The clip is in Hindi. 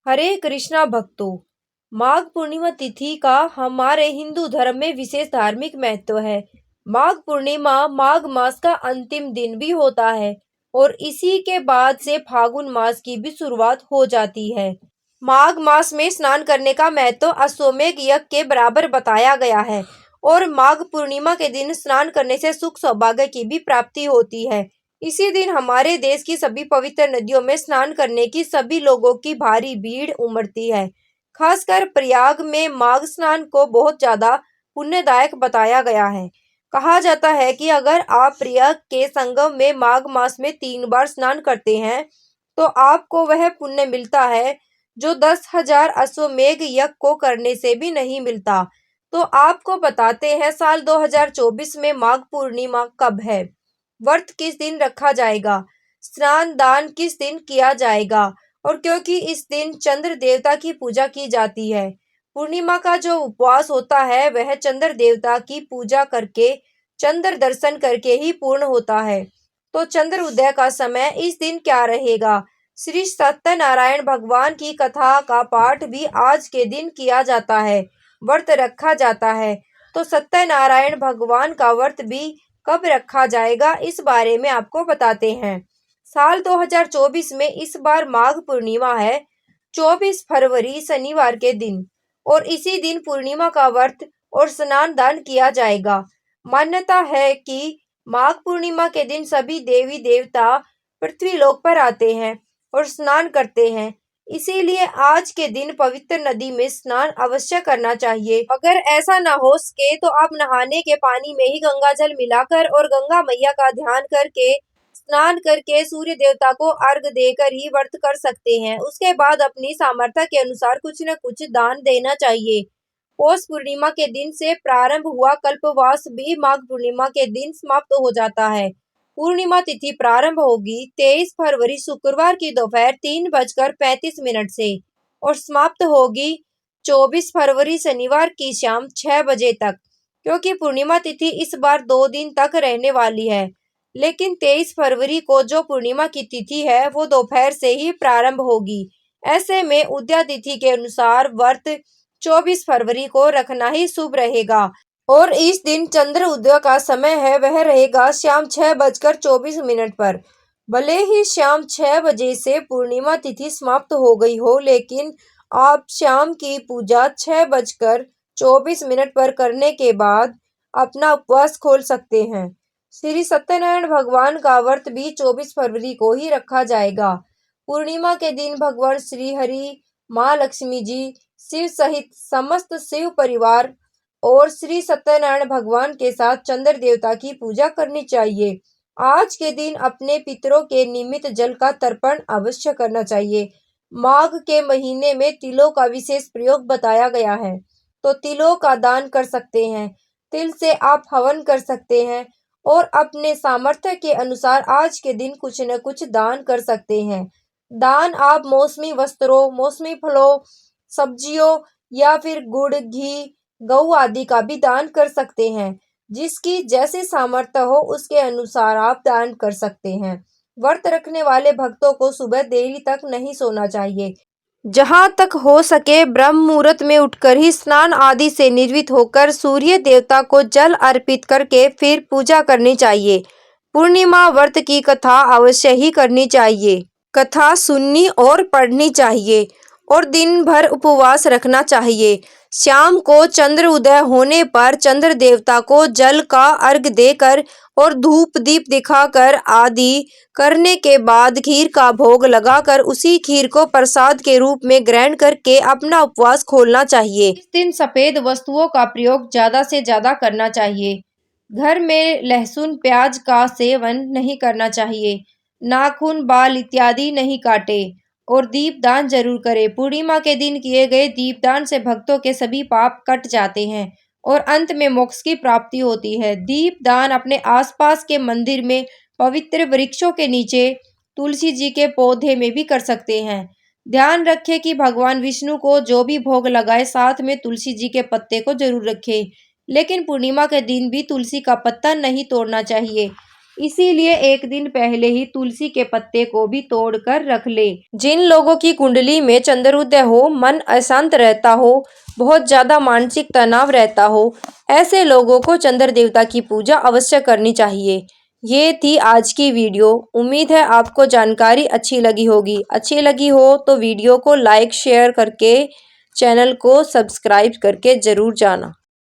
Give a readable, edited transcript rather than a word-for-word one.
हरे कृष्णा भक्तों, माघ पूर्णिमा तिथि का हमारे हिंदू धर्म में विशेष धार्मिक महत्व है। माघ पूर्णिमा माघ मास का अंतिम दिन भी होता है और इसी के बाद से फागुन मास की भी शुरुआत हो जाती है। माघ मास में स्नान करने का महत्व अश्वमेध यज्ञ के बराबर बताया गया है और माघ पूर्णिमा के दिन स्नान करने से सुख सौभाग्य की भी प्राप्ति होती है। इसी दिन हमारे देश की सभी पवित्र नदियों में स्नान करने की सभी लोगों की भारी भीड़ उमड़ती है। खासकर प्रयाग में माघ स्नान को बहुत ज्यादा पुण्यदायक बताया गया है। कहा जाता है कि अगर आप प्रयाग के संगम में माघ मास में 3 बार स्नान करते हैं तो आपको वह पुण्य मिलता है जो 10,000 अश्वमेध यज्ञ को करने से भी नहीं मिलता। तो आपको बताते हैं साल 2024 में माघ पूर्णिमा कब है, व्रत किस दिन रखा जाएगा, स्नान दान किस दिन किया जाएगा और क्योंकि इस दिन चंद्र देवता की पूजा की जाती है। पूर्णिमा का जो उपवास होता है वह चंद्र देवता की पूजा करके चंद्र दर्शन करके ही पूर्ण होता है। तो चंद्र उदय का समय इस दिन क्या रहेगा? श्री सत्यनारायण भगवान की कथा का पाठ भी आज के दिन किया जाता है, व्रत रखा जाता है। तो सत्यनारायण भगवान का व्रत भी कब रखा जाएगा इस बारे में आपको बताते हैं। साल 2024 में इस बार माघ पूर्णिमा है, 24 फरवरी शनिवार के दिन, और इसी दिन पूर्णिमा का व्रत और स्नान दान किया जाएगा। मान्यता है कि माघ पूर्णिमा के दिन सभी देवी देवता पृथ्वी लोक पर आते हैं और स्नान करते हैं, इसीलिए आज के दिन पवित्र नदी में स्नान अवश्य करना चाहिए। अगर ऐसा ना हो सके तो आप नहाने के पानी में ही गंगा जल मिलाकर और गंगा मैया का ध्यान करके स्नान करके सूर्य देवता को अर्घ देकर ही व्रत कर सकते हैं। उसके बाद अपनी सामर्थ्य के अनुसार कुछ न कुछ दान देना चाहिए। पौष पूर्णिमा के दिन से प्रारंभ हुआ कल्पवास भी माघ पूर्णिमा के दिन समाप्त हो जाता है। पूर्णिमा तिथि प्रारंभ होगी 23 फरवरी शुक्रवार की दोपहर 3:35 से और समाप्त होगी 24 फरवरी शनिवार की शाम 6 बजे तक। क्योंकि पूर्णिमा तिथि इस बार 2 दिन तक रहने वाली है, लेकिन 23 फरवरी को जो पूर्णिमा की तिथि है वो दोपहर से ही प्रारंभ होगी। ऐसे में उदया तिथि के अनुसार व्रत 24 फरवरी को रखना ही शुभ रहेगा और इस दिन चंद्र उदय का समय है वह रहेगा शाम 6:24 पर। भले ही शाम 6 बजे से पूर्णिमा तिथि समाप्त हो गई हो, लेकिन आप शाम की पूजा 6:24 पर करने के बाद अपना उपवास खोल सकते हैं। श्री सत्यनारायण भगवान का व्रत भी 24 फरवरी को ही रखा जाएगा। पूर्णिमा के दिन भगवान श्री हरि, माँ लक्ष्मी जी, शिव सहित समस्त शिव परिवार और श्री सत्यनारायण भगवान के साथ चंद्र देवता की पूजा करनी चाहिए। आज के दिन अपने पितरों के निमित्त जल का तर्पण अवश्य करना चाहिए। माघ के महीने में तिलों का विशेष प्रयोग बताया गया है, तो तिलों का दान कर सकते हैं। तिल से आप हवन कर सकते हैं और अपने सामर्थ्य के अनुसार आज के दिन कुछ न कुछ दान कर सकते हैं। दान आप मौसमी वस्त्रों, मौसमी फलों, सब्जियों या फिर गुड़, घी, गऊ आदि का भी दान कर सकते हैं। जिसकी जैसी सामर्थ्य हो उसके अनुसार आप दान कर सकते हैं। व्रत रखने वाले भक्तों को सुबह देरी तक नहीं सोना चाहिए। जहाँ तक हो सके ब्रह्म मुहूर्त में उठकर ही स्नान आदि से निर्वृत्त होकर सूर्य देवता को जल अर्पित करके फिर पूजा करनी चाहिए। पूर्णिमा व्रत की कथा अवश्य ही करनी चाहिए। कथा सुननी और पढ़नी चाहिए और दिन भर उपवास रखना चाहिए। शाम को चंद्र उदय होने पर चंद्र देवता को जल का अर्घ देकर और धूप दीप दिखाकर आदि करने के बाद खीर का भोग लगाकर उसी खीर को प्रसाद के रूप में ग्रहण करके अपना उपवास खोलना चाहिए। इस दिन सफेद वस्तुओं का प्रयोग ज्यादा से ज्यादा करना चाहिए। घर में लहसुन प्याज का सेवन नहीं करना चाहिए। नाखून, बाल इत्यादि नहीं काटे और दीपदान जरूर करें। पूर्णिमा के दिन किए गए दीपदान से भक्तों के सभी पाप कट जाते हैं और अंत में मोक्ष की प्राप्ति होती है। दीपदान अपने आसपास के मंदिर में, पवित्र वृक्षों के नीचे, तुलसी जी के पौधे में भी कर सकते हैं। ध्यान रखें कि भगवान विष्णु को जो भी भोग लगाए साथ में तुलसी जी के पत्ते को जरूर रखें, लेकिन पूर्णिमा के दिन भी तुलसी का पत्ता नहीं तोड़ना चाहिए। इसीलिए एक दिन पहले ही तुलसी के पत्ते को भी तोड़ कर रख ले। जिन लोगों की कुंडली में चंद्रोदय हो, मन अशांत रहता हो, बहुत ज्यादा मानसिक तनाव रहता हो, ऐसे लोगों को चंद्र देवता की पूजा अवश्य करनी चाहिए। ये थी आज की वीडियो। उम्मीद है आपको जानकारी अच्छी लगी होगी। अच्छी लगी हो तो वीडियो को लाइक शेयर करके चैनल को सब्सक्राइब करके जरूर जाना।